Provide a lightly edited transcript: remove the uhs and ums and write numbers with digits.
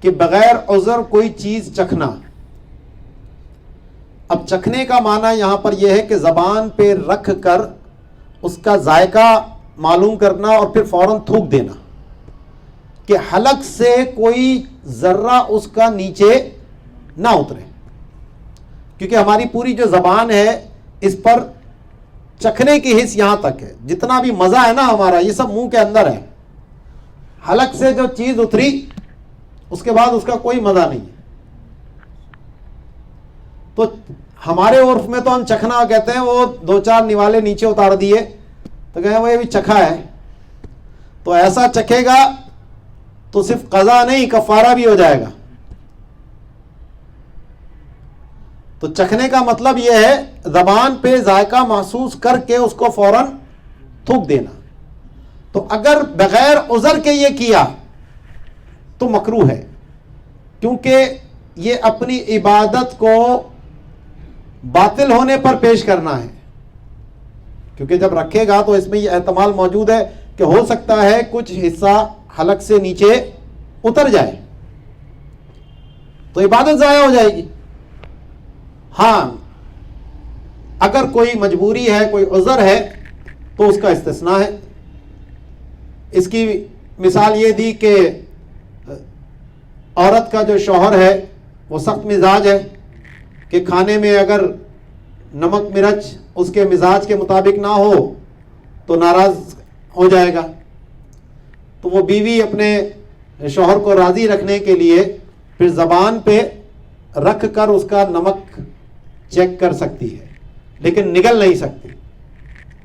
کہ بغیر عذر کوئی چیز چکھنا. اب چکھنے کا معنی یہاں پر یہ ہے کہ زبان پہ رکھ کر اس کا ذائقہ معلوم کرنا اور پھر فوراً تھوک دینا، کہ حلق سے کوئی ذرہ اس کا نیچے نہ اترے، کیونکہ ہماری پوری جو زبان ہے اس پر چکھنے کی حس یہاں تک ہے. جتنا بھی مزہ ہے نا ہمارا یہ سب منہ کے اندر ہے. حلق سے جو چیز اتری اس کے بعد اس کا کوئی مزہ نہیں ہے. تو ہمارے عرف میں تو ہم چکھنا کہتے ہیں، وہ دو چار نوالے نیچے اتار دیے تو کہیں وہ یہ بھی چکھا ہے. تو ایسا چکھے گا تو صرف قضا نہیں کفارہ بھی ہو جائے گا. تو چکھنے کا مطلب یہ ہے زبان پہ ذائقہ محسوس کر کے اس کو فوراً تھوک دینا. تو اگر بغیر عذر کے یہ کیا تو مکروہ ہے، کیونکہ یہ اپنی عبادت کو باطل ہونے پر پیش کرنا ہے. کیونکہ جب رکھے گا تو اس میں یہ احتمال موجود ہے کہ ہو سکتا ہے کچھ حصہ حلق سے نیچے اتر جائے تو عبادت ضائع ہو جائے گی. ہاں اگر کوئی مجبوری ہے، کوئی عذر ہے تو اس کا استثناء ہے. اس کی مثال یہ دی کہ عورت کا جو شوہر ہے وہ سخت مزاج ہے کہ کھانے میں اگر نمک مرچ اس کے مزاج کے مطابق نہ ہو تو ناراض ہو جائے گا. تو وہ بیوی اپنے شوہر کو راضی رکھنے کے لیے پھر زبان پہ رکھ کر اس کا نمک چیک کر سکتی ہے، لیکن نگل نہیں سکتی.